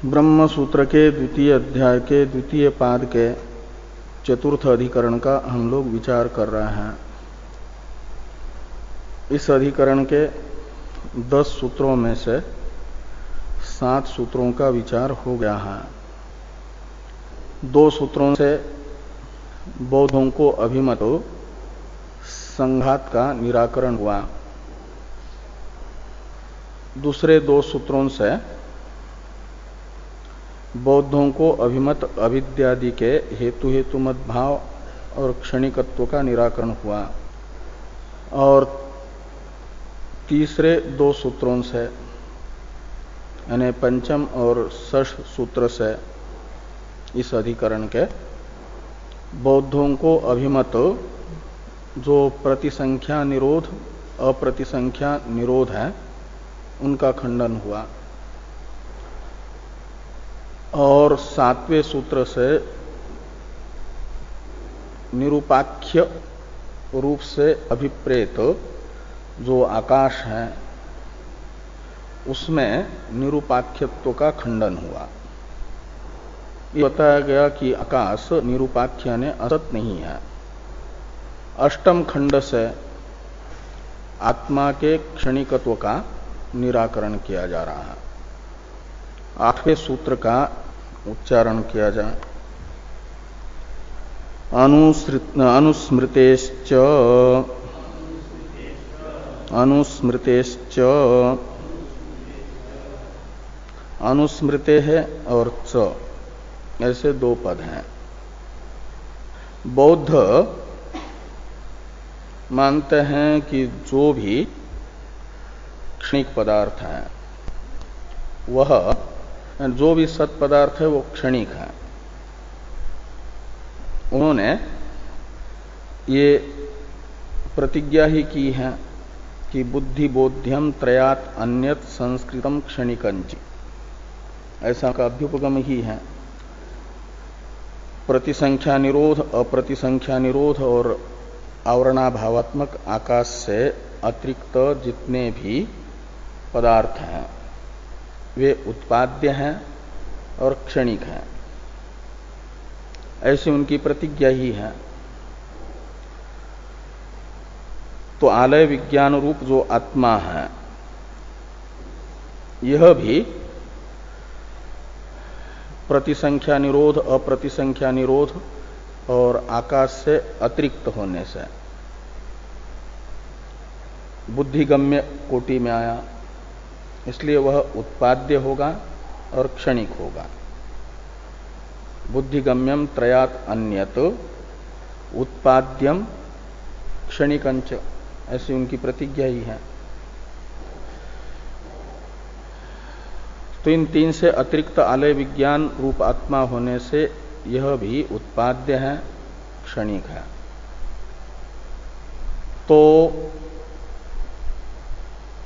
ब्रह्म सूत्र के द्वितीय अध्याय के द्वितीय पाद के चतुर्थ अधिकरण का हम लोग विचार कर रहे हैं। इस अधिकरण के 10 सूत्रों में से 7 सूत्रों का विचार हो गया है। 2 सूत्रों से बौद्धों को अभिमत संघात का निराकरण हुआ। दूसरे 2 सूत्रों से बौद्धों को अभिमत अविद्यादि के हेतु मत भाव और क्षणिकत्व का निराकरण हुआ। और तीसरे 2 सूत्रों से यानी पंचम और षष्ठ सूत्र से इस अधिकरण के बौद्धों को अभिमत जो प्रतिसंख्या निरोध अप्रतिसंख्या निरोध है उनका खंडन हुआ। और 7वें सूत्र से निरूपाख्य रूप से अभिप्रेत जो आकाश है उसमें निरूपाख्यत्व का खंडन हुआ। ये बताया गया कि आकाश निरूपाख्य ने असत नहीं है। अष्टम खंड से आत्मा के क्षणिकत्व का निराकरण किया जा रहा है। 8वें सूत्र का उच्चारण किया जाए। अनुस्मृते है और च ऐसे 2 पद हैं। बौद्ध मानते हैं कि जो भी क्षणिक पदार्थ है वह जो भी सत पदार्थ है वो क्षणिक है। उन्होंने ये प्रतिज्ञा ही की है कि बुद्धि बोध्यम त्रयात अन्यत संस्कृतम क्षणिकंच, ऐसा का अभ्युपगम ही है। प्रतिसंख्या निरोध अप्रतिसंख्या निरोध और आवरणाभावात्मक आकाश से अतिरिक्त जितने भी पदार्थ हैं वे उत्पाद्य हैं और क्षणिक हैं, ऐसी उनकी प्रतिज्ञा ही है। तो आलय विज्ञान रूप जो आत्मा है यह भी प्रतिसंख्या निरोध अप्रतिसंख्या निरोध और आकाश से अतिरिक्त होने से बुद्धिगम्य कोटि में आया, इसलिए वह उत्पाद्य होगा और क्षणिक होगा। बुद्धिगम्यम त्रयात अन्यत उत्पाद्यम क्षणिकंच, ऐसी उनकी प्रतिज्ञा ही है। तो इन 3 से अतिरिक्त आलय विज्ञान रूप आत्मा होने से यह भी उत्पाद्य है, क्षणिक है। तो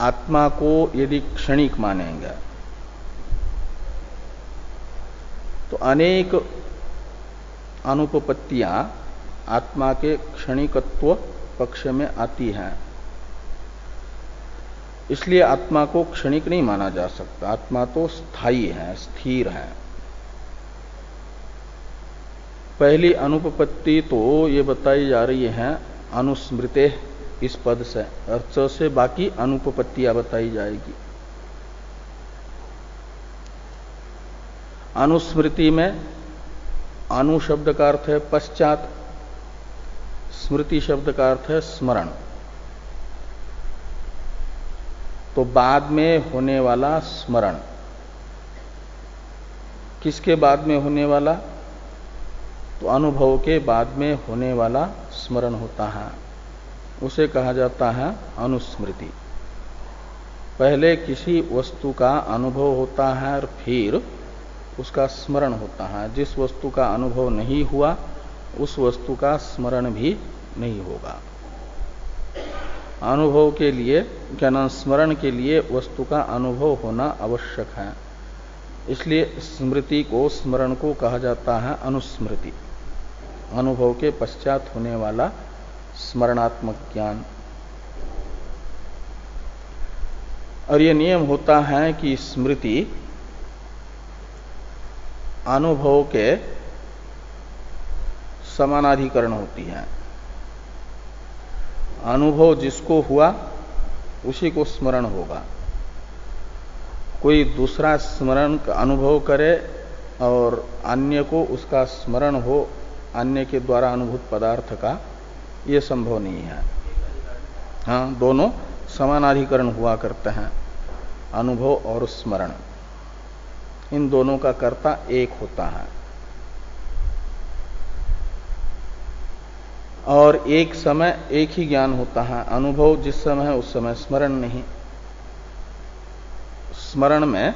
आत्मा को यदि क्षणिक मानेंगे तो अनेक अनुपपत्तियां आत्मा के क्षणिकत्व पक्ष में आती हैं। इसलिए आत्मा को क्षणिक नहीं माना जा सकता। आत्मा तो स्थायी है, स्थिर है। पहली अनुपपत्ति तो ये बताई जा रही है अनुस्मृते इस पद से, अर्थ से बाकी अनुपपत्तियां बताई जाएगी। अनुस्मृति में अनु शब्द का अर्थ है पश्चात, स्मृति शब्द का अर्थ है स्मरण। तो बाद में होने वाला स्मरण, किसके बाद में होने वाला? तो अनुभव के बाद में होने वाला स्मरण होता है, उसे कहा जाता है अनुस्मृति। पहले किसी वस्तु का अनुभव होता है और फिर उसका स्मरण होता है। जिस वस्तु का अनुभव नहीं हुआ उस वस्तु का स्मरण भी नहीं होगा। अनुभव के लिए क्या नाम, स्मरण के लिए वस्तु का अनुभव होना आवश्यक है। इसलिए स्मृति को, स्मरण को कहा जाता है अनुस्मृति। अनुभव के पश्चात होने वाला स्मरणात्मक ज्ञान। और ये नियम होता है कि स्मृति अनुभव के समानाधिकरण होती है। अनुभव जिसको हुआ उसी को स्मरण होगा। कोई दूसरा स्मरण अनुभव करे और अन्य को उसका स्मरण हो, अन्य के द्वारा अनुभूत पदार्थ का, ये संभव नहीं है। हाँ, दोनों समानाधिकरण हुआ करते हैं, अनुभव और स्मरण। इन दोनों का कर्ता एक होता है और एक समय एक ही ज्ञान होता है। अनुभव जिस समय है उस समय स्मरण नहीं। स्मरण में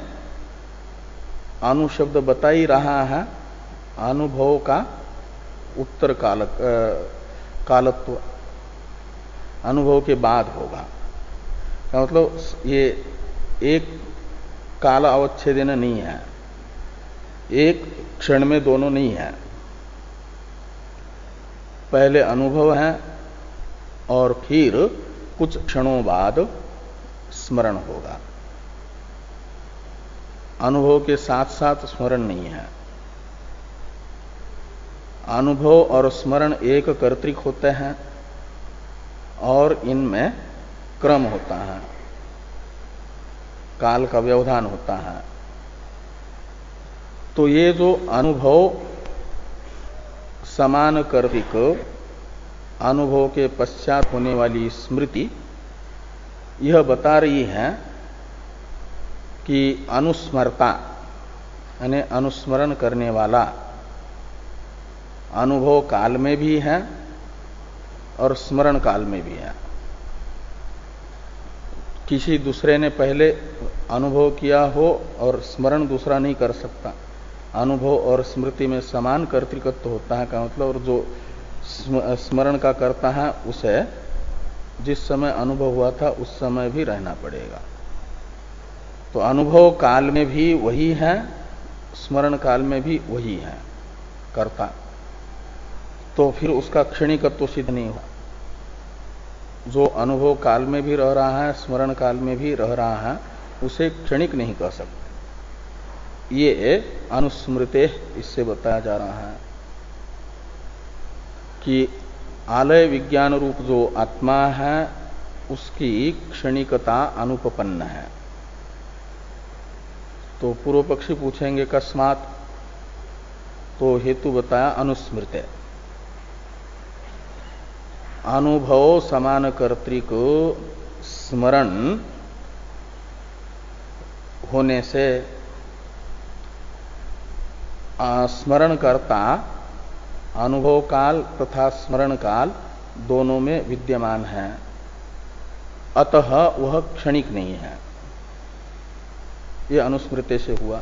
अनुशब्द बता ही रहा है अनुभव का उत्तर कालत्व, अनुभव के बाद होगा। का मतलब ये एक काल अवच्छेदन नहीं है, एक क्षण में दोनों नहीं है। पहले अनुभव है और फिर कुछ क्षणों बाद स्मरण होगा। अनुभव के साथ साथ स्मरण नहीं है। अनुभव और स्मरण एक कर्तृक होते हैं और इनमें क्रम होता है, काल का व्यवधान होता है। तो ये जो अनुभव समान कर्तृक, अनुभव के पश्चात होने वाली स्मृति, यह बता रही है कि अनुस्मरता यानी अनुस्मरण करने वाला अनुभव काल में भी है और स्मरण काल में भी है। किसी दूसरे ने पहले अनुभव किया हो और स्मरण दूसरा नहीं कर सकता। अनुभव और स्मृति में समान कर्तृकत्व होता है का मतलब, और जो स्मरण का करता है उसे जिस समय अनुभव हुआ था उस समय भी रहना पड़ेगा। तो अनुभव काल में भी वही है, स्मरण काल में भी वही है कर्ता। तो फिर उसका क्षणिकत्व सिद्ध नहीं हुआ। जो अनुभव काल में भी रह रहा है, स्मरण काल में भी रह रहा है, उसे क्षणिक नहीं कह सकते। ये अनुस्मृते इससे बताया जा रहा है कि आलय विज्ञान रूप जो आत्मा है उसकी क्षणिकता अनुपपन्न है। तो पूर्व पक्षी पूछेंगे कस्मात, तो हेतु बताया अनुस्मृते। अनुभव समान कर्तृक स्मरण होने से स्मरण कर्ता अनुभव काल तथा स्मरण काल दोनों में विद्यमान है, अतः वह क्षणिक नहीं है। यह अनुस्मृति से हुआ।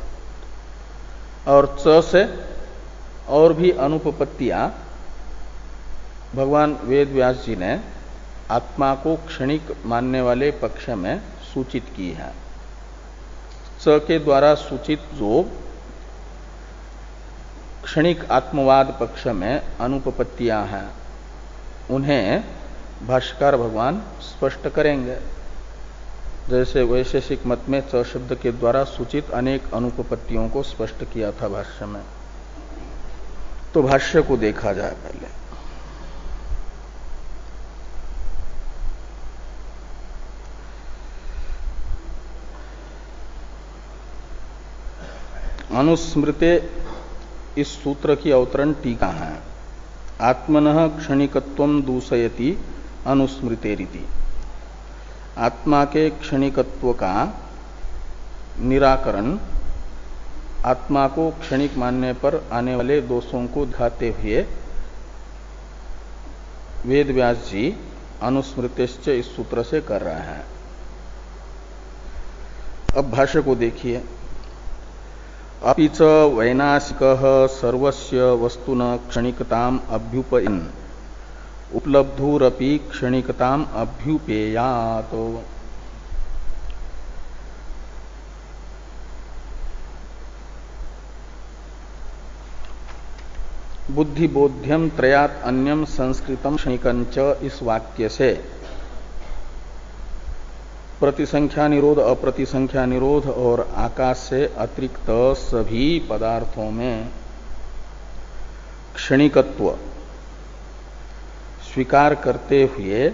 और च से और भी अनुपपत्तियां भगवान वेद व्यास जी ने आत्मा को क्षणिक मानने वाले पक्ष में सूचित की है। च के द्वारा सूचित जो क्षणिक आत्मवाद पक्ष में अनुपपत्तियां हैं उन्हें भाष्यकार भगवान स्पष्ट करेंगे। जैसे वैशेषिक मत में च शब्द के द्वारा सूचित अनेक अनुपपत्तियों को स्पष्ट किया था भाष्य में। तो भाष्य को देखा जाए पहले। अनुस्मृते इस सूत्र की अवतरण टीका है। आत्मनः क्षणिकत्वं दूषयति अनुस्मृतेरिति। आत्मा के क्षणिकत्व का निराकरण, आत्मा को क्षणिक मानने पर आने वाले दोषों को दिखाते हुए वेद व्यास जी अनुस्मृतिश्च इस सूत्र से कर रहे हैं। अब भाष्य को देखिए। अपि च वैनाशिकः सर्वस्य वस्तुन क्षणिकताम् अभ्युपयन् उपलब्धुरपि क्षणिकताम् अभ्युपेयात्। बुद्धिबोध्यम त्रयात् अन्यम संस्कृतम क्षणिकंच इस वाक्य से प्रतिसंख्या निरोध, अप्रतिसंख्या निरोध और आकाश से अतिरिक्त सभी पदार्थों में क्षणिकत्व स्वीकार करते हुए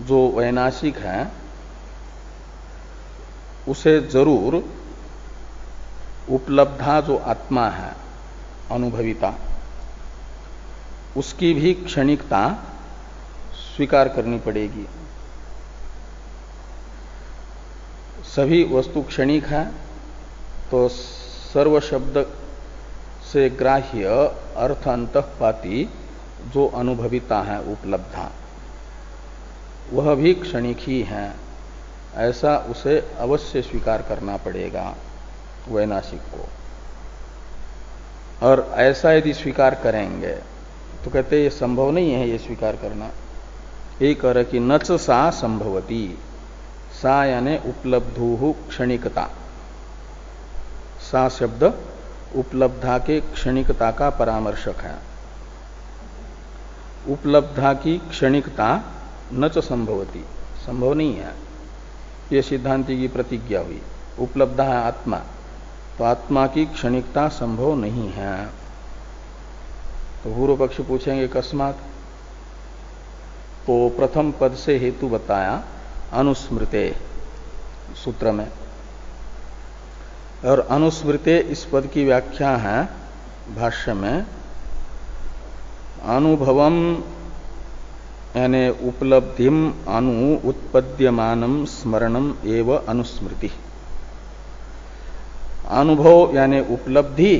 जो वैनाशिक है उसे जरूर उपलब्धा जो आत्मा है अनुभविता, उसकी भी क्षणिकता स्वीकार करनी पड़ेगी। सभी वस्तु क्षणिक है तो सर्व शब्द से ग्राह्य अर्थ अंतःपाती जो अनुभविता है उपलब्धा, वह भी क्षणिक ही है, ऐसा उसे अवश्य स्वीकार करना पड़ेगा वैनाशिक को। और ऐसा यदि स्वीकार करेंगे तो कहते ये संभव नहीं है ये स्वीकार करना। यही कह रहे कि नच सा संभवती, सा यानी उपलब्धु क्षणिकता, सा शब्द उपलब्धा के क्षणिकता का परामर्शक है। उपलब्धा की क्षणिकता न च संभवती, संभव नहीं है, ये सिद्धांति की प्रतिज्ञा हुई। उपलब्धा है आत्मा, तो आत्मा की क्षणिकता संभव नहीं है। तो पूर्व पक्ष पूछेंगे कस्मात, तो प्रथम पद से हेतु बताया अनुस्मृते सूत्र में, और अनुस्मृते इस पद की व्याख्या है भाष्य में अनुभवम यानी उपलब्धिम अनु उत्पद्यमानम स्मरणम एव अनुस्मृति। अनुभव यानी उपलब्धि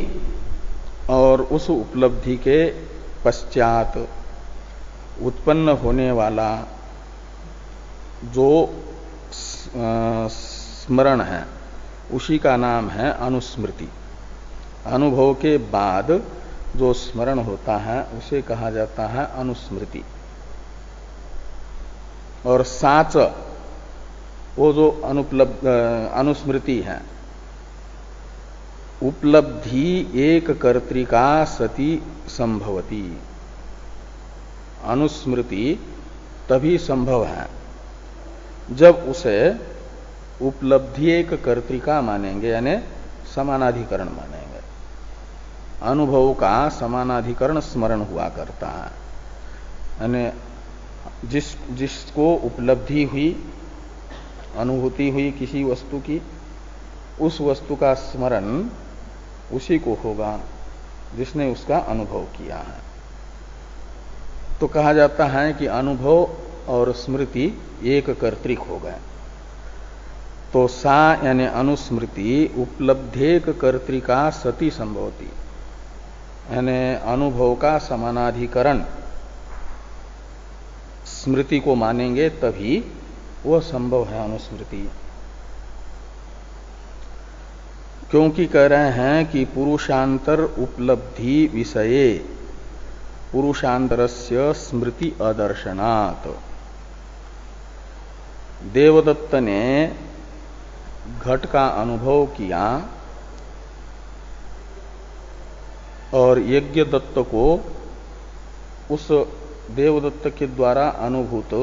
और उस उपलब्धि के पश्चात उत्पन्न होने वाला जो स्मरण है उसी का नाम है अनुस्मृति। अनुभव के बाद जो स्मरण होता है उसे कहा जाता है अनुस्मृति। और साच वो जो अनुस्मृति है, उपलब्धि एक कर्तृका सती संभवती। अनुस्मृति तभी संभव है जब उसे उपलब्धि एक कर्तृका मानेंगे, यानी समानाधिकरण मानेंगे। अनुभव का समानाधिकरण स्मरण हुआ करता है, यानी जिसको उपलब्धि हुई, अनुभूति हुई किसी वस्तु की, उस वस्तु का स्मरण उसी को होगा जिसने उसका अनुभव किया है। तो कहा जाता है कि अनुभव और स्मृति एक कर्तृक हो गए। तो सा यानी अनुस्मृति उपलब्धेक कर्तृका सती संभवती, यानी अनुभव का समानाधिकरण स्मृति को मानेंगे तभी वह संभव है अनुस्मृति। क्योंकि कह रहे हैं कि पुरुषांतर उपलब्धि विषये पुरुषांतरस्य स्मृति अदर्शनात्। देवदत्त ने घट का अनुभव किया और यज्ञदत्त को उस देवदत्त के द्वारा अनुभूत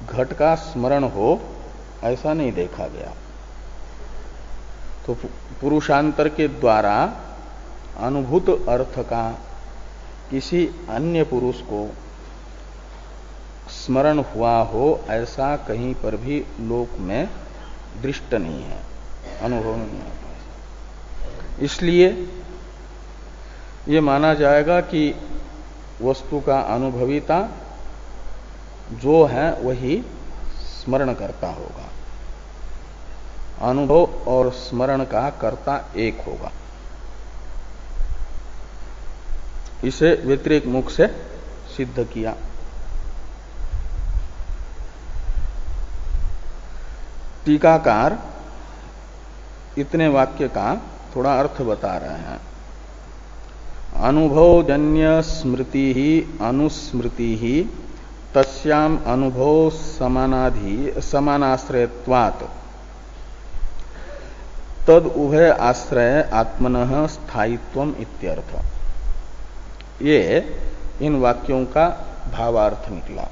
घट का स्मरण हो, ऐसा नहीं देखा गया। तो पुरुषांतर के द्वारा अनुभूत अर्थ का किसी अन्य पुरुष को स्मरण हुआ हो, ऐसा कहीं पर भी लोक में दृष्ट नहीं है, अनुभव नहीं है। इसलिए ये माना जाएगा कि वस्तु का अनुभविता जो है वही स्मरण करता होगा, अनुभव और स्मरण का कर्ता एक होगा। इसे व्यतिरेक मुख से सिद्ध किया। टीकाकार इतने वाक्य का थोड़ा अर्थ बता रहे हैं। अनुभवजन्य स्मृति ही अनुस्मृति ही तस्याम अनुभव समानाश्रयत्वात् तद उभय आश्रय आत्मनः स्थायित्वम इत्यर्थ। ये इन वाक्यों का भावार्थ निकला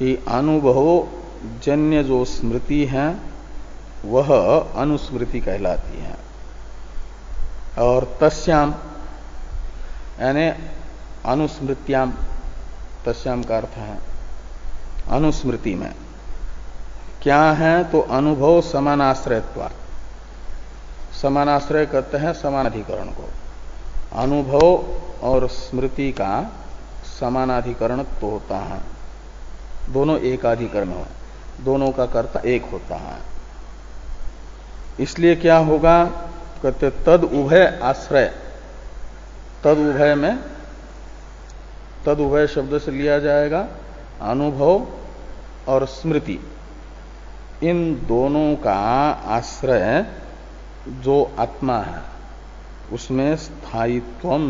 कि अनुभव जन्य जो स्मृति है वह अनुस्मृति कहलाती है। और तस्याम यानी अनुस्मृत्याम, तस्याम का अर्थ है अनुस्मृति में क्या है तो अनुभव समानाश्रयत्वा, समानाश्रय कहते हैं समानाधिकरण को। अनुभव और स्मृति का समानाधिकरण तो होता है, दोनों एकाधिकरण हो, दोनों का कर्ता एक होता है। इसलिए क्या होगा कहते तद उभय आश्रय, तद उभय में तद उभय शब्द से लिया जाएगा अनुभव और स्मृति, इन दोनों का आश्रय जो आत्मा है उसमें स्थायित्वम,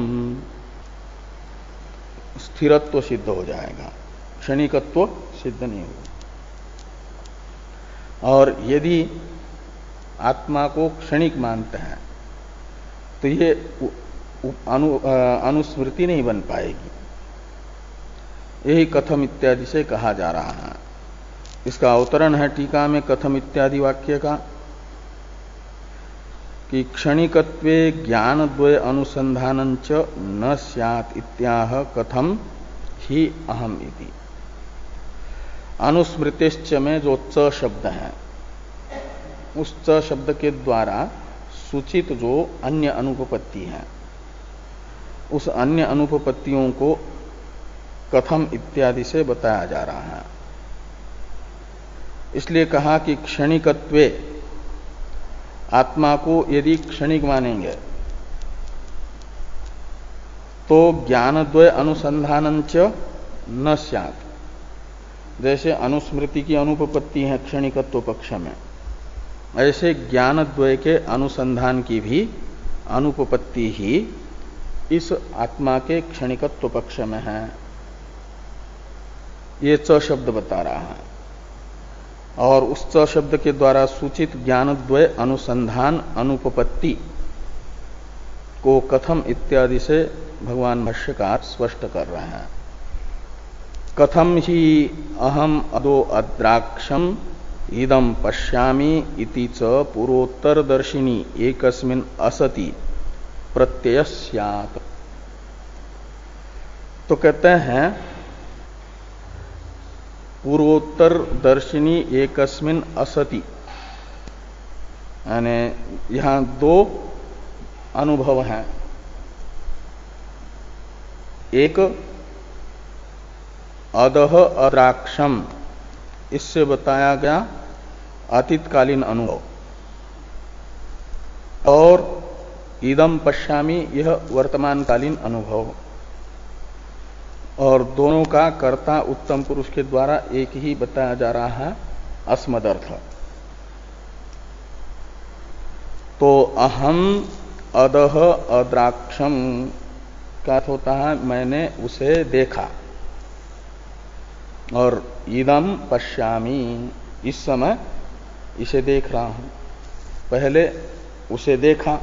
स्थिरत्व सिद्ध हो जाएगा, क्षणिकत्व सिद्ध नहीं होगा। और यदि आत्मा को क्षणिक मानते हैं तो ये अनुस्मृति नहीं बन पाएगी। यही कथम इत्यादि से कहा जा रहा है। इसका अवतरण है टीका में कथम इत्यादि वाक्य का कि क्षणिकत्वे ज्ञानद्वय अनुसंधानंच न स्यात् इत्याह कथम ही अहम इति। अनुस्मृतिश्च में जो च शब्द है उस च शब्द के द्वारा सूचित जो अन्य अनुपपत्ति है उस अन्य अनुपपत्तियों को कथम इत्यादि से बताया जा रहा है। इसलिए कहा कि क्षणिकत्वे, आत्मा को यदि क्षणिक मानेंगे तो ज्ञानद्वय अनुसंधानंच न स्यात्, जैसे अनुस्मृति की अनुपपत्ति है क्षणिकत्व पक्ष में, ऐसे ज्ञानद्वय के अनुसंधान की भी अनुपपत्ति ही इस आत्मा के क्षणिकत्व पक्ष में है। ये च शब्द बता रहा है। और उस च शब्द के द्वारा सूचित ज्ञानद्वय अनुसंधान अनुपपत्ति को कथम इत्यादि से भगवान भाष्यकार स्पष्ट कर रहे हैं। कथम ही अहम अदो अद्राक्षम इदम पश्यामि इति च पूर्वोत्तरदर्शिनी एकस्मिन् असति प्रत्यय स्यात्। तो कहते हैं पूर्वोत्तर दर्शिनी एकस्मिन् असति, यानी यहां दो अनुभव हैं। एक अदह अद्राक्षम, इससे बताया गया अतीतकालीन अनुभव, और इदम पश्यामि यह वर्तमानकालीन अनुभव, और दोनों का कर्ता उत्तम पुरुष के द्वारा एक ही बताया जा रहा है अस्मदर्थ। तो अहम अदह अद्राक्षम का अर्थ होता है मैंने उसे देखा, और इदम पश्यामि इस समय इसे देख रहा हूं। पहले उसे देखा,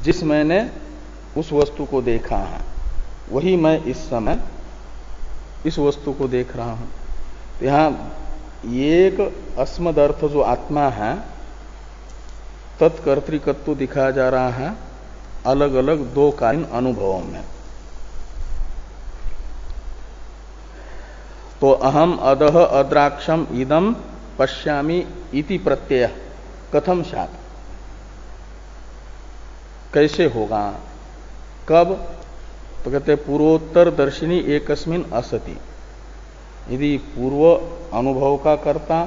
जिस मैंने उस वस्तु को देखा है वही मैं इस समय इस वस्तु को देख रहा हूं। तो यहां एक अस्मदर्थ जो आत्मा है तत्कर्तृकत्व दिखाया जा रहा है अलग अलग दो कालीन अनुभवों में। तो अहम अदह अद्राक्षम इदम पश्यामि इति प्रत्यय कथम स्यात्, कैसे होगा, कब, तो कहते पूर्वोत्तर दर्शिनी एकस्मिन् असति। यदि पूर्व अनुभव का कर्ता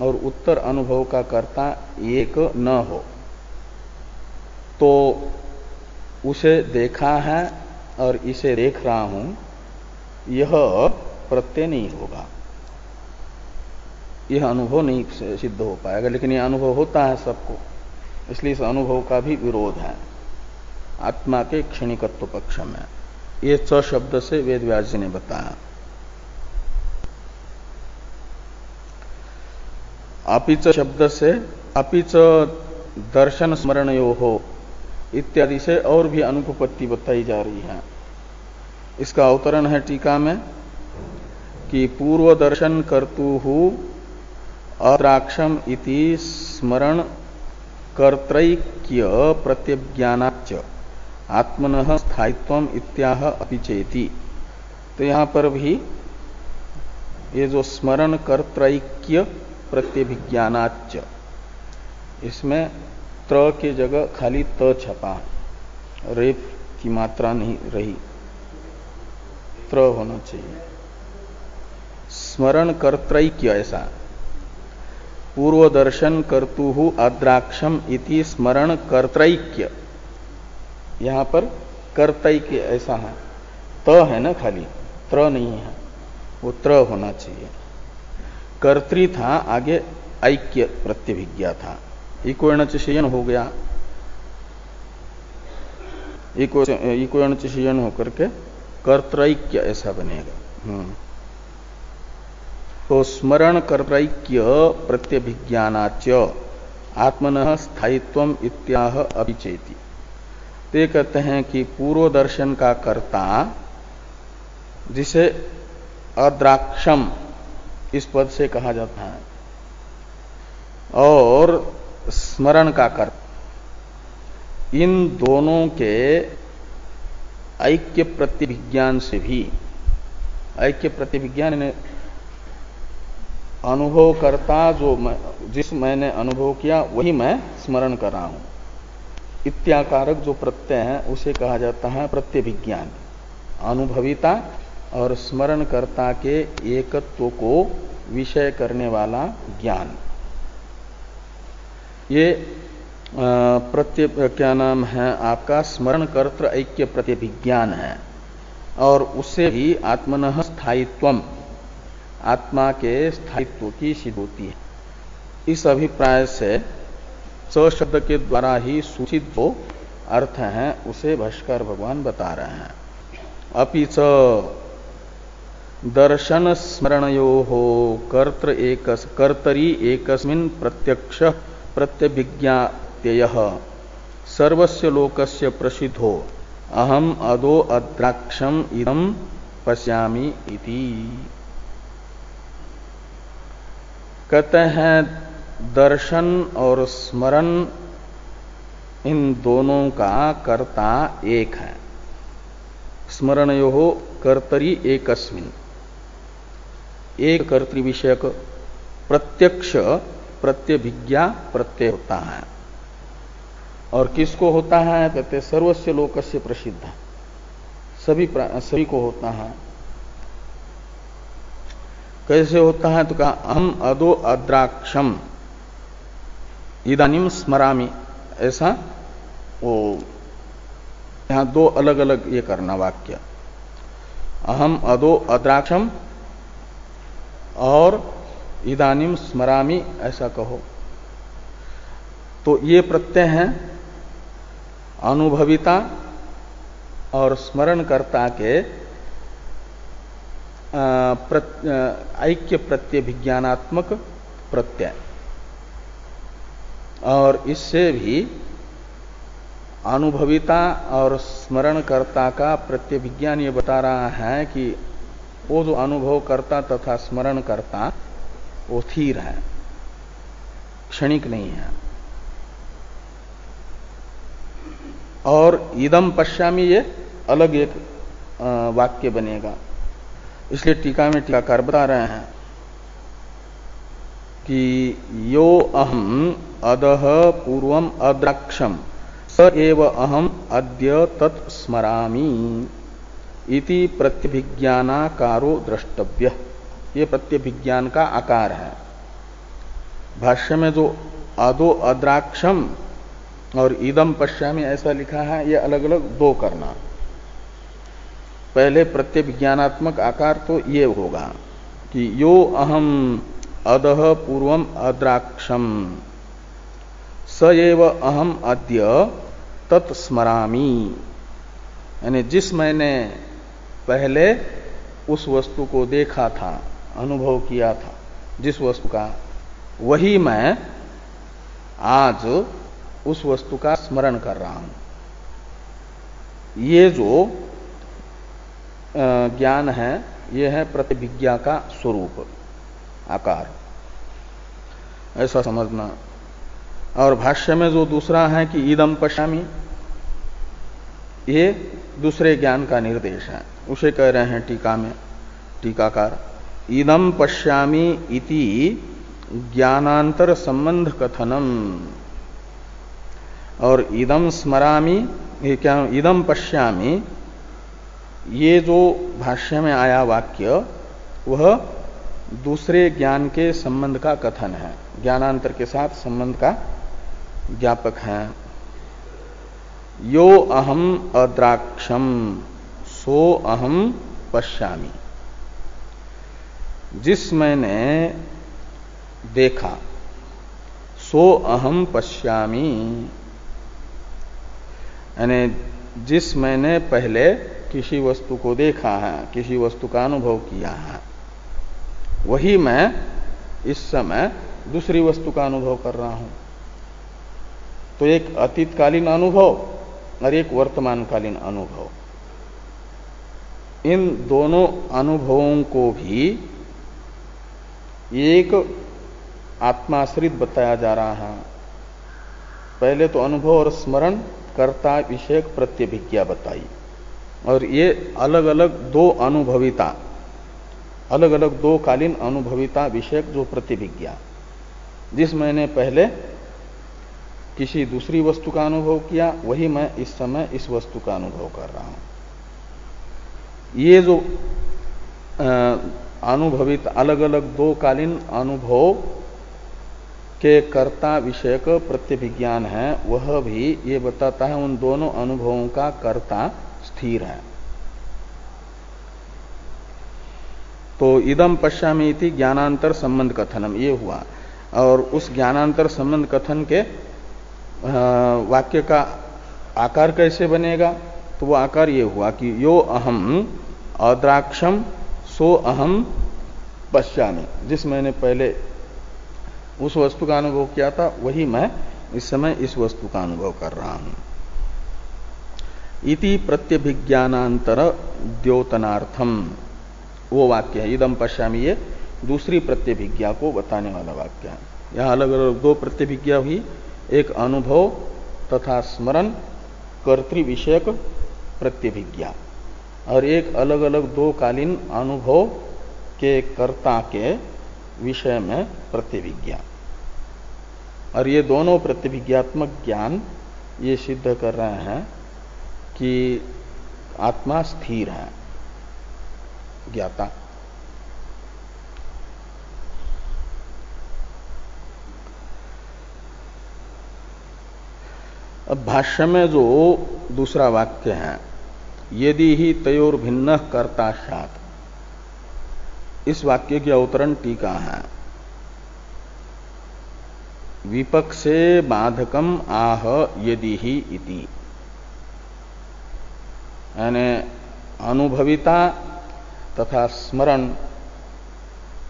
और उत्तर अनुभव का कर्ता एक न हो तो उसे देखा है और इसे देख रहा हूं, यह प्रत्यय नहीं होगा, यह अनुभव नहीं सिद्ध हो पाएगा। लेकिन यह अनुभव होता है सबको, इसलिए इस अनुभव का भी विरोध है आत्मा के क्षणिकत्व पक्ष में। ये च शब्द से वेदव्यास जी ने बताया। अपिच शब्द से अपिच दर्शन स्मरणयो हो इत्यादि से और भी अनुपपत्ति बताई जा रही है। इसका अवतरण है टीका में कि पूर्व दर्शन कर्तुहु अद्राक्षम इति स्मरण कर्तृक्य प्रत्यज्ञानाच्च आत्मनः स्थायित्वम इत्याह अपिचेति। तो यहाँ पर भी ये जो स्मरण कर्तृक्य प्रत्यभिज्ञानाच्च, इसमें त्र की जगह खाली त छपा, रेफ की मात्रा नहीं रही, त्र होना चाहिए। स्मरण कर्तृक्य, ऐसा पूर्व दर्शन कर्तुहु अद्राक्षम इति स्मरण कर्तृक्य, यहां पर कर्तृक्य ऐसा है, त है ना खाली, त्र नहीं है, वो त्र होना चाहिए। कर्तृ था, आगे ऐक्य प्रत्यभिज्ञा था, इको एणचयन हो गया, इको एणचयन होकर के कर्तृक्य ऐसा बनेगा। तो स्मरण कर्तृक्य प्रत्यभिज्ञानाच आत्मनः स्थायित्वम इत्याह अभिचेति। ते कहते हैं कि पूर्व दर्शन का कर्ता, जिसे अद्राक्षम इस पद से कहा जाता है, और स्मरण का कर्ता, इन दोनों के ऐक्य प्रतिविज्ञान से भी, ऐक्य प्रतिविज्ञान ने अनुभव करता जो जिस मैंने अनुभव किया वही मैं स्मरण कर रहा हूं, इत्याकारक जो प्रत्यय है उसे कहा जाता है प्रत्यभिज्ञान। अनुभविता और स्मरणकर्ता के एकत्व को विषय करने वाला ज्ञान, ये क्या नाम है आपका, स्मरण कर्तृ ऐक्य प्रतिभिज्ञान है। और उससे भी आत्मनः स्थायित्वम, आत्मा के स्थायित्व की सिद्ध होती है। इस अभिप्राय से स शब्द के द्वारा ही सूचित जो अर्थ हैं उसे भाष्कर भगवान बता रहे हैं। अपि च दर्शन स्मरणयोः कर्तरि एकस्मिन् प्रत्यक्ष प्रत्यभिज्ञात्ययः सर्वस्य लोकस्य प्रसिद्धो अहम अदो अद्राक्षम इदं पश्यामि इति। कहते हैं दर्शन और स्मरण, इन दोनों का कर्ता एक है। स्मरणयोः कर्तरि एकस्मिन्, एक कर्तृ विषयक प्रत्यक्ष प्रत्यभिज्ञा प्रत्यय होता है। और किसको होता है, कहते सर्वस्य लोकस्य प्रसिद्ध, सभी को होता है। कैसे होता है, तो कहा अहम अदो अद्राक्षम इदानीम स्मरामि, ऐसा वो यहां दो अलग अलग ये करना वाक्य, अहम अदो अद्राक्षम और इदानीम स्मरामि ऐसा कहो। तो ये प्रत्यय हैं अनुभविता और स्मरणकर्ता के ऐक्य प्रत्यभिज्ञानात्मक प्रत्यय। और इससे भी अनुभविता और स्मरणकर्ता का प्रत्यभिज्ञान ये बता रहा है कि वो जो अनुभव करता तथा स्मरण करता वो स्थिर है, क्षणिक नहीं है। और इदम पश्यामि ये अलग एक वाक्य बनेगा। इसलिए टीका में टीकाकार बता रहे हैं कि यो अहम अदह पूर्वम अद्राक्षम स एव अहम अद्य तत् स्मरामि इति प्रत्यभिज्ञानाकारो द्रष्टव्य। ये प्रत्यभिज्ञान का आकार है। भाष्य में जो अदो अद्राक्षम और इदम पश्यामि ऐसा लिखा है, ये अलग अलग दो करना। पहले प्रत्यभिज्ञानात्मक आकार तो ये होगा कि यो अहम अदह पूर्वम अद्राक्षम स एव अहम अद्य तत् स्मरामि, यानी जिस मैंने पहले उस वस्तु को देखा था, अनुभव किया था जिस वस्तु का, वही मैं आज उस वस्तु का स्मरण कर रहा हूं। ये जो ज्ञान है यह है प्रतिभिज्ञा का स्वरूप, आकार, ऐसा समझना। और भाष्य में जो दूसरा है कि इदम पश्यामि, ये दूसरे ज्ञान का निर्देश है, उसे कह रहे हैं टीका में टीकाकार, इदम पश्यामि इति ज्ञानांतर संबंध कथनम। और इदम स्मरामि, ये क्या, इदम पश्यामि, ये जो भाष्य में आया वाक्य वह दूसरे ज्ञान के संबंध का कथन है, ज्ञानांतर के साथ संबंध का ज्ञापक है। यो अहम अद्राक्षम सो अहम पश्यामि, जिस मैंने देखा सो अहम पश्यामि, यानी जिस मैंने पहले किसी वस्तु को देखा है, किसी वस्तु का अनुभव किया है, वही मैं इस समय दूसरी वस्तु का अनुभव कर रहा हूं। तो एक अतीतकालीन अनुभव और एक वर्तमानकालीन अनुभव, इन दोनों अनुभवों को भी एक आत्माश्रित बताया जा रहा है। पहले तो अनुभव और स्मरण कर्ता विषयक प्रत्यभिज्ञा बताई, और ये अलग अलग दो अनुभविता, अलग अलग दो कालीन अनुभविता विषयक जो प्रतिभिज्ञा, जिस मैंने पहले किसी दूसरी वस्तु का अनुभव किया, वही मैं इस समय इस वस्तु का अनुभव कर रहा हूं। ये जो अनुभवित अलग अलग दो कालीन अनुभव के कर्ता विषयक प्रत्यभिज्ञान है, वह भी ये बताता है उन दोनों अनुभवों का कर्ता स्थिर है। तो इदम पश्यामि इति ज्ञानांतर संबंध कथनम, ये हुआ। और उस ज्ञानांतर संबंध कथन के वाक्य का आकार कैसे बनेगा? तो वो आकार ये हुआ कि यो अहम अद्राक्षम सो अहम पश्यामि, जिस मैंने पहले उस वस्तु का अनुभव किया था, वही मैं इस समय इस वस्तु का अनुभव कर रहा हूं। इति प्रत्यभिज्ञानांतर द्योतनार्थम, वो वाक्य है इदम पश्यामि, ये दूसरी प्रत्यभिज्ञा को बताने वाला वाक्य है। यहां अलग अलग दो प्रत्यभिज्ञा हुई, एक अनुभव तथा स्मरण कर्तृ विषयक प्रत्यभिज्ञा, और एक अलग अलग दो कालीन अनुभव के कर्ता के विषय में प्रत्यभिज्ञा। और ये दोनों प्रत्यभिज्ञात्मक ज्ञान ये सिद्ध कर रहे हैं कि आत्मा स्थिर है, ज्ञाता। अब भाष्य में जो दूसरा वाक्य है, यदि ही तयोर भिन्न कर्ता स्यात्, इस वाक्य की अवतरण टीका है। विपक्षे बाधकम आह यदि ही इति, यानी अनुभविता तथा स्मरण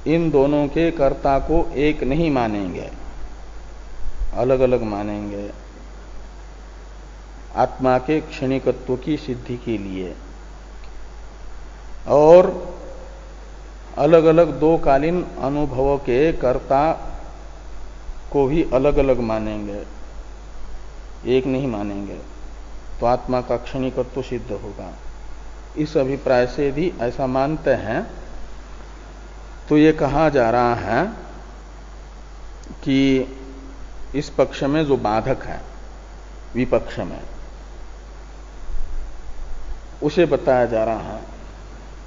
इन दोनों के कर्ता को एक नहीं मानेंगे, अलग अलग मानेंगे आत्मा के क्षणिकत्व की सिद्धि के लिए, और अलग अलग दो कालीन अनुभवों के कर्ता को भी अलग अलग मानेंगे, एक नहीं मानेंगे, तो आत्मा का क्षणिकत्व सिद्ध होगा। इस अभिप्राय से यदि ऐसा मानते हैं तो ये कहा जा रहा है कि इस पक्ष में जो बाधक है विपक्ष में, उसे बताया जा रहा है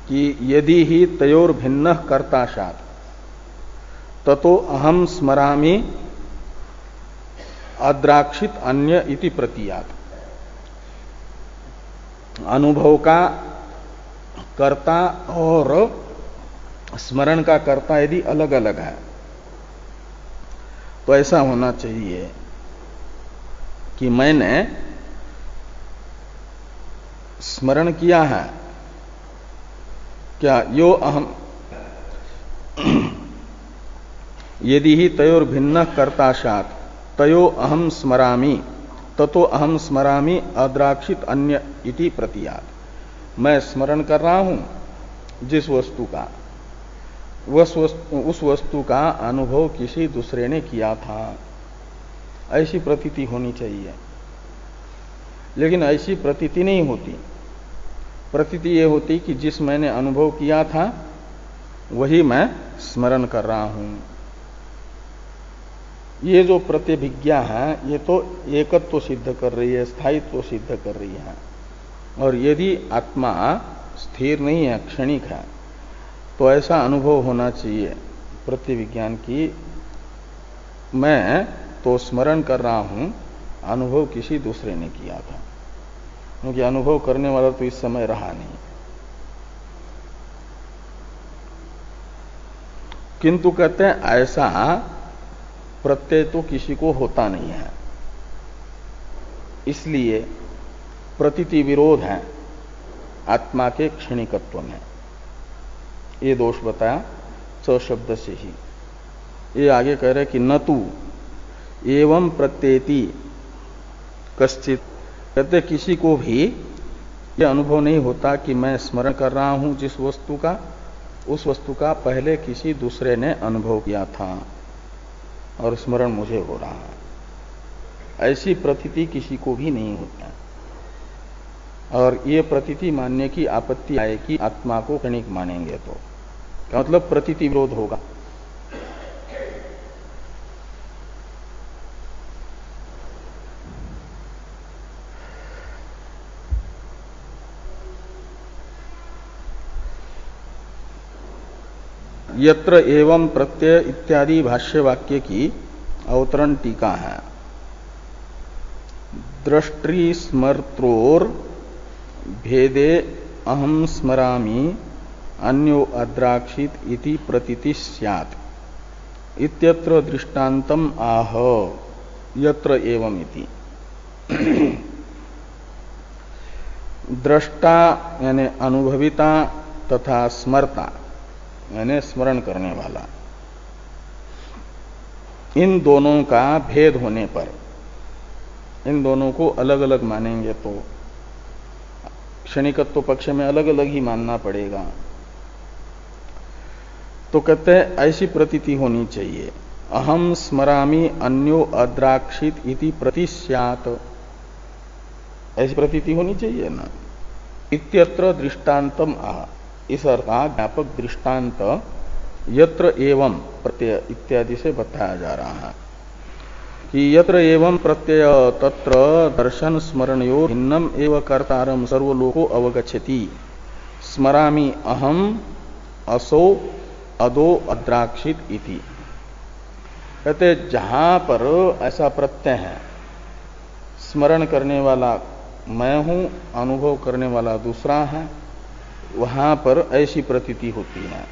कि यदि ही तयोर भिन्न कर्ता स्यात् ततो अहम स्मरामि अद्राक्षित अन्य इति प्रतीयात्। अनुभव का कर्ता और स्मरण का कर्ता यदि अलग अलग है तो ऐसा होना चाहिए कि मैंने स्मरण किया है क्या, यो अहम यदि ही तयोर भिन्न कर्ता स्यात् तयो अहम स्मरामि ततो अहम स्मरामि अद्राक्षित अन्य इति प्रतीयात्। मैं स्मरण कर रहा हूं जिस वस्तु का, उस वस्तु का अनुभव किसी दूसरे ने किया था, ऐसी प्रतीति होनी चाहिए। लेकिन ऐसी प्रतीति नहीं होती। प्रतीति ये होती कि जिस मैंने अनुभव किया था वही मैं स्मरण कर रहा हूं। ये जो प्रतिभिज्ञा है ये तो एकत्व सिद्ध कर रही है, स्थायित्व सिद्ध कर रही है। और यदि आत्मा स्थिर नहीं है, क्षणिक है, तो ऐसा अनुभव होना चाहिए प्रतिविज्ञान की, मैं तो स्मरण कर रहा हूं, अनुभव किसी दूसरे ने किया था, क्योंकि अनुभव करने वाला तो इस समय रहा नहीं। किंतु कहते हैं ऐसा प्रत्यय तो किसी को होता नहीं है, इसलिए प्रतीति विरोध है आत्मा के क्षणिकत्व में। ये दोष बताया च शब्द से ही। ये आगे कह रहे कि न तू एवं प्रत्येति कश्चित, कहते किसी को भी यह अनुभव नहीं होता कि मैं स्मरण कर रहा हूं जिस वस्तु का, उस वस्तु का पहले किसी दूसरे ने अनुभव किया था और स्मरण मुझे हो रहा है। ऐसी प्रतीति किसी को भी नहीं होता। और ये प्रतीति मानने की आपत्ति आएगी आत्मा को क्षणिक मानेंगे तो, क्या मतलब प्रतीति विरोध होगा। यत्र एवं प्रत्यय इत्यादि भाष्य वाक्य की अवतरण टीका है। दृष्टि स्मर्त्रोर भेदे अहम स्मरामि अन्यो अद्राक्षित इति प्रतीति स्यात् इत्यत्र दृष्टान्तम आह यत्र एवं इति। दृष्टा यानी अनुभविता तथा स्मर्ता यानी स्मरण करने वाला, इन दोनों का भेद होने पर, इन दोनों को अलग अलग मानेंगे तो क्षणिकत्व पक्ष में अलग अलग ही मानना पड़ेगा। तो कहते हैं ऐसी प्रतीति होनी चाहिए, अहम स्मरामि अन्यो अद्राक्षित इति प्रतिस्यात्, ऐसी प्रतीति होनी चाहिए ना। इत्यत्र दृष्टान्तम आह, इस अर्थ का ज्ञापक दृष्टांत यत्र एवं प्रत्यय इत्यादि से बताया जा रहा है कि यत्र एवं प्रत्यय तत्र दर्शन स्मरणयो भिन्नम एव कर्तारम सर्वलोको अवगच्छति स्मरामि अहम असो अदो अद्राक्षित इति। कहते जहां पर ऐसा प्रत्यय है, स्मरण करने वाला मैं हूं, अनुभव करने वाला दूसरा है, वहां पर ऐसी प्रतीति होती है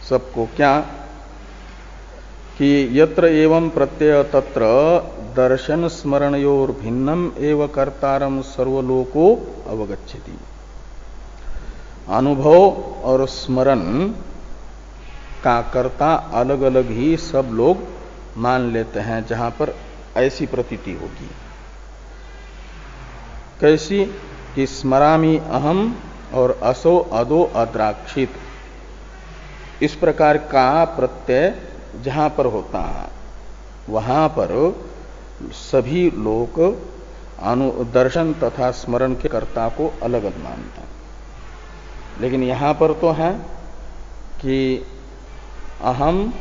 सबको। क्या कि यत्र एवं प्रत्यय तत्र दर्शन स्मरणयोर भिन्नम एव कर्तारम सर्वलोको अवगच्छति। अनुभव और स्मरण का कर्ता अलग अलग ही सब लोग मान लेते हैं जहां पर ऐसी प्रतीति होगी। कैसी कि स्मरामि अहम और असो अदो अद्राक्षित, इस प्रकार का प्रत्यय जहां पर होता है वहां पर सभी लोग दर्शन तथा स्मरण के कर्ता को अलग अलग मानते हैं। लेकिन यहां पर तो है कि अहम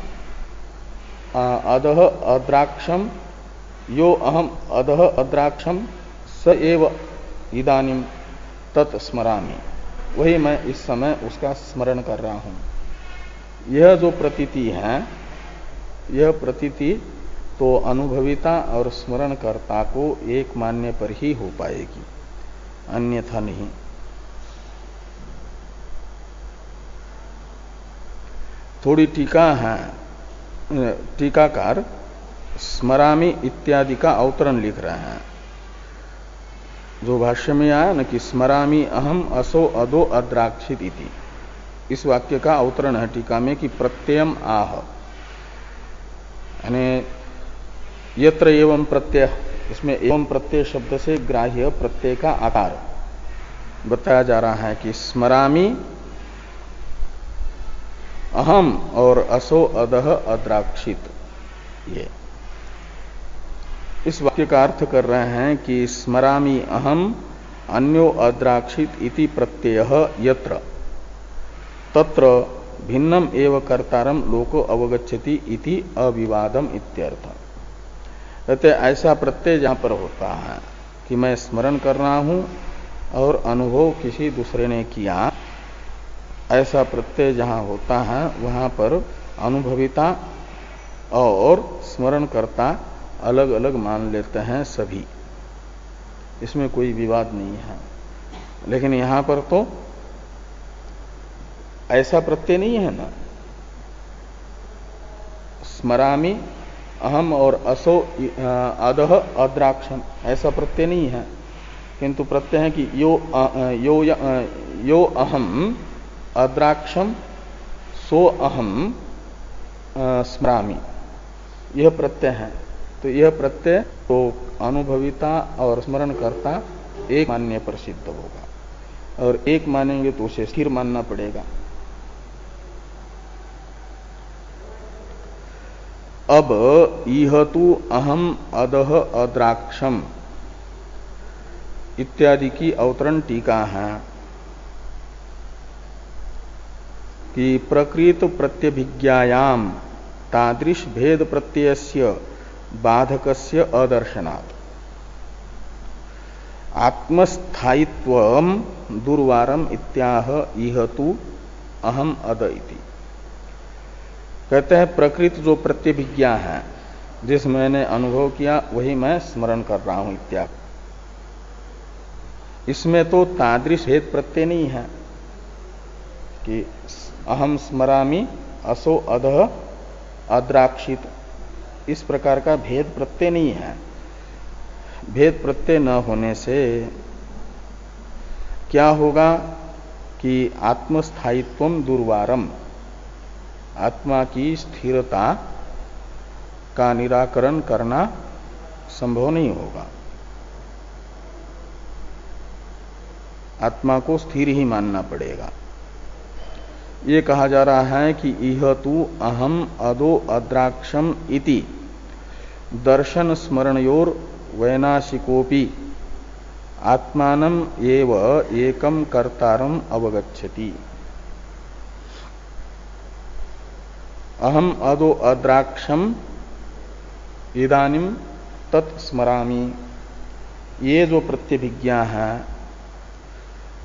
अदह अद्राक्षम, यो अहम अदह अद्राक्षम स एव इदानीम तत्स्मरामि, वही मैं इस समय उसका स्मरण कर रहा हूं। यह जो प्रतीति है, यह प्रतीति तो अनुभविता और स्मरणकर्ता को एक मानने पर ही हो पाएगी, अन्यथा नहीं। थोड़ी टीका है, टीकाकार स्मरामि इत्यादि का अवतरण लिख रहे हैं। जो भाष्य में आया न कि स्मरामि अहम असो अदो अद्राक्षित इति, इस वाक्य का अवतरण है टीका में कि प्रत्ययम आह, यानी यत्र एवं प्रत्यय, इसमें एवं प्रत्यय शब्द से ग्राह्य प्रत्यय का आकार बताया जा रहा है कि स्मरामि अहम और असो अदह अद्राक्षित, ये इस वाक्य का अर्थ कर रहे हैं कि स्मरामि अहम अन्यो अद्राक्षित इति प्रत्ययः यत्र तत्र भिन्नम एव कर्तारम लोको अवगच्छति इति अविवादम इत्यर्थ। कहते ऐसा प्रत्यय जहां पर होता है कि मैं स्मरण कर रहा हूं और अनुभव किसी दूसरे ने किया, ऐसा प्रत्यय जहां होता है वहां पर अनुभविता और स्मरणकर्ता अलग अलग मान लेते हैं सभी, इसमें कोई विवाद नहीं है। लेकिन यहां पर तो ऐसा प्रत्यय नहीं है ना, स्मरामि अहम और असो अदह अद्राक्षम, ऐसा प्रत्यय नहीं है। किंतु प्रत्यय है कि यो अहम अद्राक्षम सो अहम स्मरामि, यह प्रत्यय है। तो यह प्रत्यय तो अनुभविता और स्मरणकर्ता एक मानने पर सिद्ध होगा, और एक मानेंगे तो उसे स्थिर मानना पड़ेगा। अब इह तु अहम अदह अद्राक्षम इत्यादि की अवतरण टीका है कि प्रकृत प्रत्यभिज्ञायाम तादृश भेद प्रत्ययस्य बाधकस्य अदर्शनात् आत्मस्थायित्वम दुर्वारम इत्याह इह तु अहम अद इति। कहते हैं प्रकृत जो प्रत्यभिज्ञा है, जिस मैंने अनुभव किया वही मैं स्मरण कर रहा हूं इत्याह, इसमें तो तादृश भेद प्रत्यय नहीं है कि अहम स्मरामि असो अधः अद्राक्षित, इस प्रकार का भेद प्रत्यय नहीं है। भेद प्रत्यय न होने से क्या होगा कि आत्मस्थायित्वम दुर्वारम, आत्मा की स्थिरता का निराकरण करना संभव नहीं होगा। आत्मा को स्थिर ही मानना पड़ेगा। ये कहा जा रहा है कि इह तु अहम अदो अद्राक्षम इति दर्शन स्मरणयोर वैनाशिकोपि आत्मानम एव एकम कर्तारम अवगच्छति। अहम अदो अद्राक्षम इदानीम तत्स्मरामि, ये जो प्रत्यभिज्ञा है,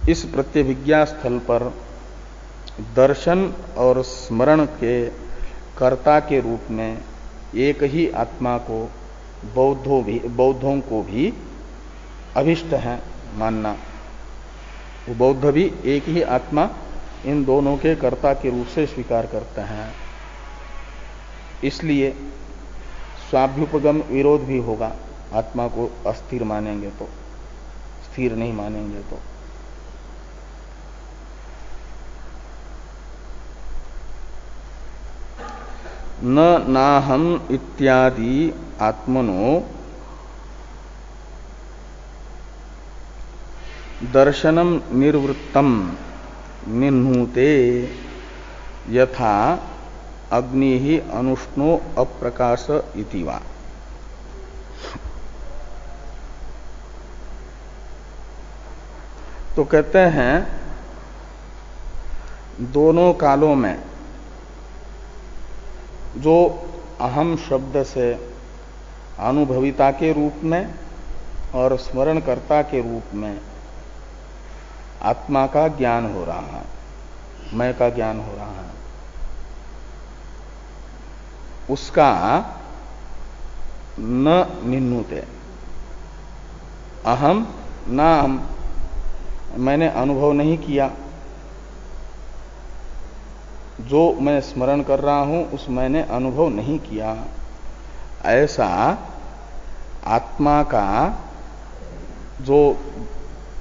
इस प्रत्यभिज्ञा स्थल पर दर्शन और स्मरण के कर्ता के रूप में एक ही आत्मा को बौद्धों को भी अभिष्ट है मानना। वो बौद्ध भी एक ही आत्मा इन दोनों के कर्ता के रूप से स्वीकार करते हैं। इसलिए स्वाभ्युपगम विरोध भी होगा, आत्मा को अस्थिर मानेंगे तो, स्थिर नहीं मानेंगे तो। न नाहम इत्यादि आत्मनो दर्शनम निर्वृत्तम निह्नुते यथा अग्नि ही अनुष्णो अप्रकाश इति वा। तो कहते हैं दोनों कालों में जो अहम शब्द से अनुभविता के रूप में और स्मरणकर्ता के रूप में आत्मा का ज्ञान हो रहा है, मैं का ज्ञान हो रहा है, उसका न निन्नुते, अहम न अहम, मैंने अनुभव नहीं किया, जो मैं स्मरण कर रहा हूं उस मैंने अनुभव नहीं किया, ऐसा आत्मा का जो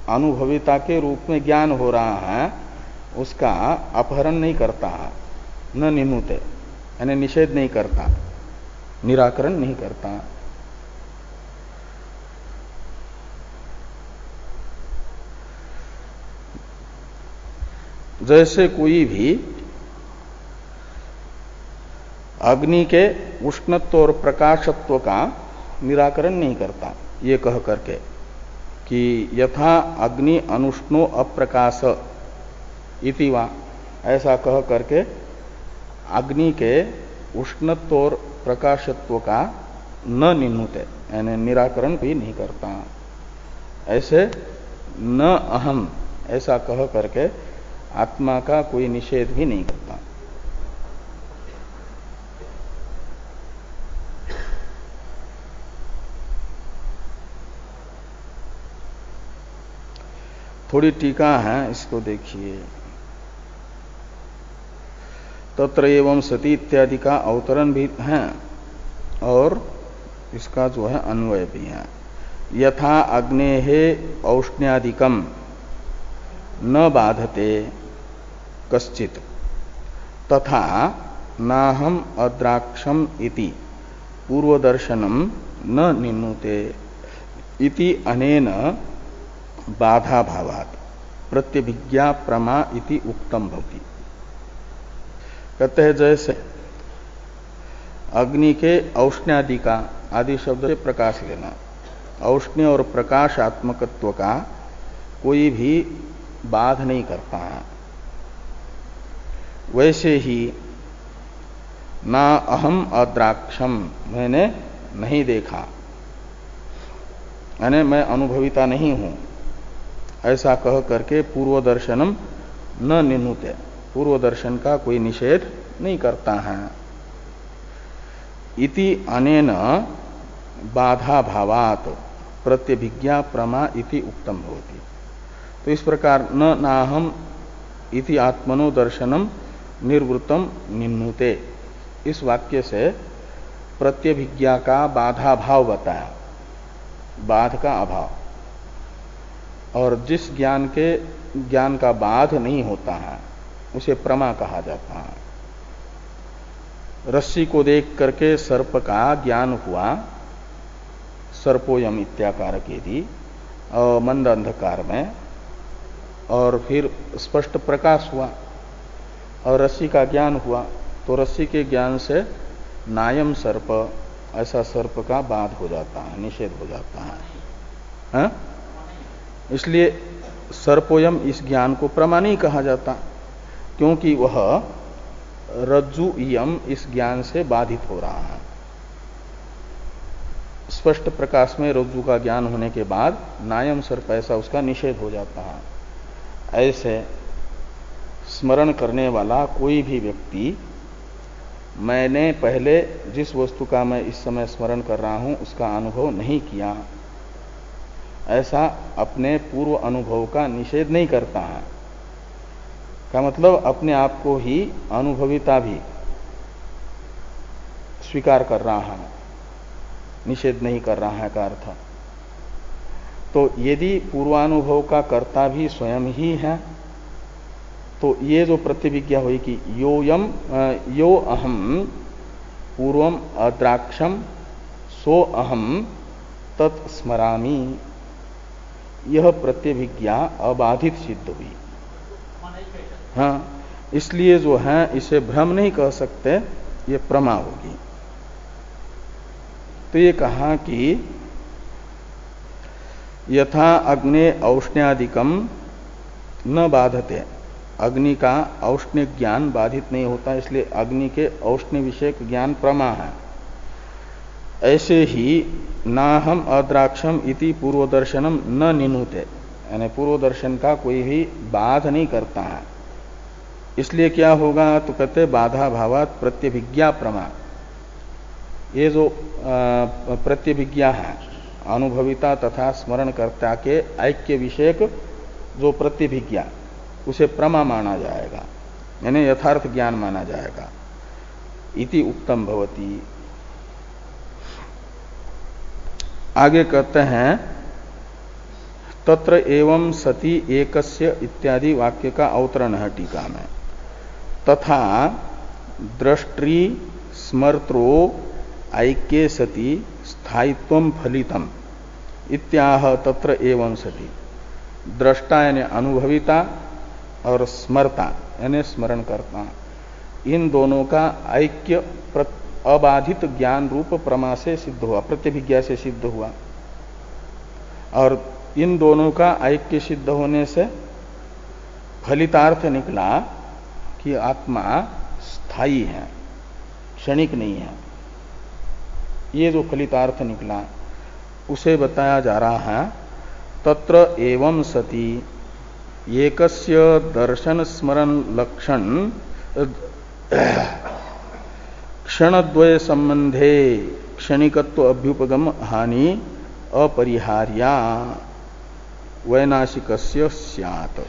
अनुभविता के रूप में ज्ञान हो रहा है उसका अपहरण नहीं करता, न निन्नुते, यानी निषेध नहीं करता, निराकरण नहीं करता। जैसे कोई भी अग्नि के उष्णत्व और प्रकाशत्व का निराकरण नहीं करता, ये कह करके कि यथा अग्नि अनुष्णो अप्रकाश इति वा, ऐसा कह करके अग्नि के उष्णत्व और प्रकाशत्व का न निन्नुते, यानी निराकरण भी नहीं करता। ऐसे न अहम ऐसा कह करके आत्मा का कोई निषेध भी नहीं करता। थोड़ी टीका है, इसको देखिए। तत्र एवं सती इत्यादि का अवतरण भी है और इसका जो है अन्वय भी है। यथा अग्नेहे औष्ण्यादिकम न बाधते कश्चित तथा नाहम अद्राक्षम इति पूर्वदर्शनम न निन्नुते इति अनेन बाधा भावात् प्रत्यभिज्ञा प्रमा इति उक्तम भवति। कहते हैं जैसे अग्नि के औष्ण्यादि का, आदि शब्द से प्रकाश लेना, औष्ण्य और प्रकाशात्मकत्व का कोई भी बाध नहीं करता है। वैसे ही ना अहम अद्राक्षम, मैंने नहीं देखा, यानी मैं अनुभविता नहीं हूं, ऐसा कह करके पूर्व दर्शनम न निन्नुते, पूर्व दर्शन का कोई निषेध नहीं करता है। इति अनेन बाधा भावात प्रत्यभिज्ञा प्रमा इति उक्तम होती। तो इस प्रकार न नाहम इति आत्मनो दर्शनम निर्वृतम निन्नुते, इस वाक्य से प्रत्यभिज्ञा का बाधा भाव बताया, बाध का अभाव। और जिस ज्ञान का बाध नहीं होता है उसे प्रमा कहा जाता है। रस्सी को देख करके सर्प का ज्ञान हुआ, सर्पोयम इत्याकारक यदि मंद अंधकार में, और फिर स्पष्ट प्रकाश हुआ और रस्सी का ज्ञान हुआ, तो रस्सी के ज्ञान से नायम सर्प, ऐसा सर्प का बाध हो जाता है, निषेध हो जाता है, हा? इसलिए सर्पोयम इस ज्ञान को प्रमा नहीं कहा जाता, क्योंकि वह रज्जु यम इस ज्ञान से बाधित हो रहा है। स्पष्ट प्रकाश में रज्जु का ज्ञान होने के बाद नायम सर्प, ऐसा उसका निषेध हो जाता है। ऐसे स्मरण करने वाला कोई भी व्यक्ति, मैंने पहले जिस वस्तु का मैं इस समय स्मरण कर रहा हूं उसका अनुभव नहीं किया, ऐसा अपने पूर्व अनुभव का निषेध नहीं करता है। का मतलब अपने आप को ही अनुभविता भी स्वीकार कर रहा है, निषेध नहीं कर रहा है का अर्थ। तो यदि पूर्वानुभव का कर्ता भी स्वयं ही है, तो ये जो प्रतिविज्ञा हुई कि यो अहम पूर्वम अद्राक्षम सो अहम तत्स्मरामि, यह प्रत्यभिज्ञा अबाधित सिद्ध हुई। हाँ, इसलिए जो है इसे भ्रम नहीं कह सकते, ये प्रमा होगी। तो ये कहा कि यथा अग्ने औष्ण्यादिकम न बाधते, अग्नि का औष्ण्य ज्ञान बाधित नहीं होता, इसलिए अग्नि के औष्ण्य विषयक ज्ञान प्रमा है। ऐसे ही ना हम अद्राक्षम इति पूर्वदर्शनम न निन्नुते, यानी पूर्वदर्शन का कोई भी बाध नहीं करता है। इसलिए क्या होगा, तो कहते बाधा भावात प्रत्यभिज्ञा प्रमा। ये जो प्रत्यभिज्ञा है, अनुभविता तथा स्मरणकर्ता के ऐक्य विषयक जो प्रत्यभिज्ञा, उसे प्रमा माना जाएगा, यानी यथार्थ ज्ञान माना जाएगा। इति उक्तम भवति। आगे कहते हैं तत्र एवं सति एकस्य इत्यादि वाक्य का अवतरण है टीका में। तथा दृष्टि स्मर्त्रो ऐक्ये सति स्थायित्वम फलितम इत्याह तत्र एवं सति। दृष्टा यानी अनुभविता और स्मर्ता यानी स्मरण करता, इन दोनों का ऐक्य अबाधित ज्ञान रूप प्रमा से सिद्ध हुआ, प्रत्यभिज्ञा से सिद्ध हुआ। और इन दोनों का ऐक्य सिद्ध होने से फलितार्थ निकला कि आत्मा स्थायी है, क्षणिक नहीं है। ये जो फलितार्थ निकला उसे बताया जा रहा है। तत्र एवं सति एकस्य दर्शन स्मरण लक्षण क्षणद्वय संबंधे क्षणिकत्व अभ्युपगम हानि अपरिहार्या वैनाशिकस्य स्यात्।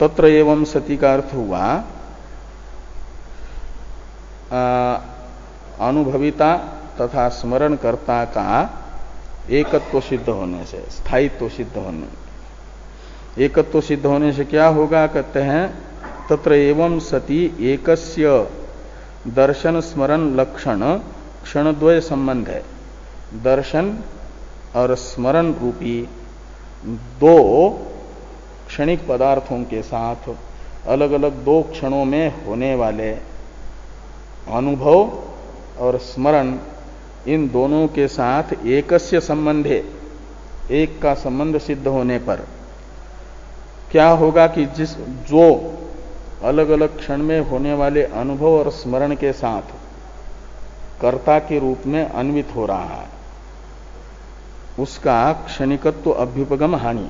तत्र एवं सति का अर्थ हुआ अनुभविता तथा स्मरणकर्ता का एकत्व सिद्ध होने से, स्थायित्व सिद्ध होने, एकत्व सिद्ध होने से क्या होगा कहते हैं तत्र एवं सति एकस्य दर्शन स्मरण लक्षण क्षणद्वय संबंध है। दर्शन और स्मरण रूपी दो क्षणिक पदार्थों के साथ अलग अलग दो क्षणों में होने वाले अनुभव और स्मरण, इन दोनों के साथ एकस्य संबंधे, एक का संबंध सिद्ध होने पर क्या होगा कि जो अलग अलग क्षण में होने वाले अनुभव और स्मरण के साथ कर्ता के रूप में अन्वित हो रहा है, उसका क्षणिकत्व अभ्युपगम हानि।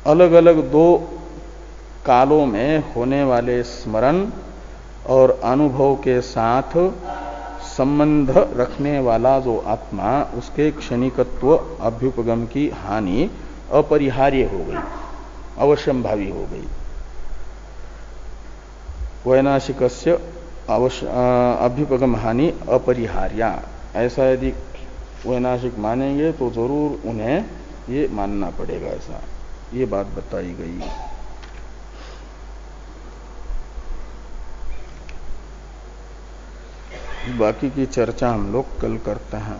अलग अलग दो कालों में होने वाले स्मरण और अनुभव के साथ संबंध रखने वाला जो आत्मा, उसके क्षणिकत्व अभ्युपगम की हानि अपरिहार्य हो गई, अवश्यंभावी हो गई। वैनाशिकस्य अभ्युपगम हानि अपरिहार्या, ऐसा यदि वैनाशिक मानेंगे तो जरूर उन्हें ये मानना पड़ेगा, ऐसा ये बात बताई गई। बाकी की चर्चा हम लोग कल करते हैं।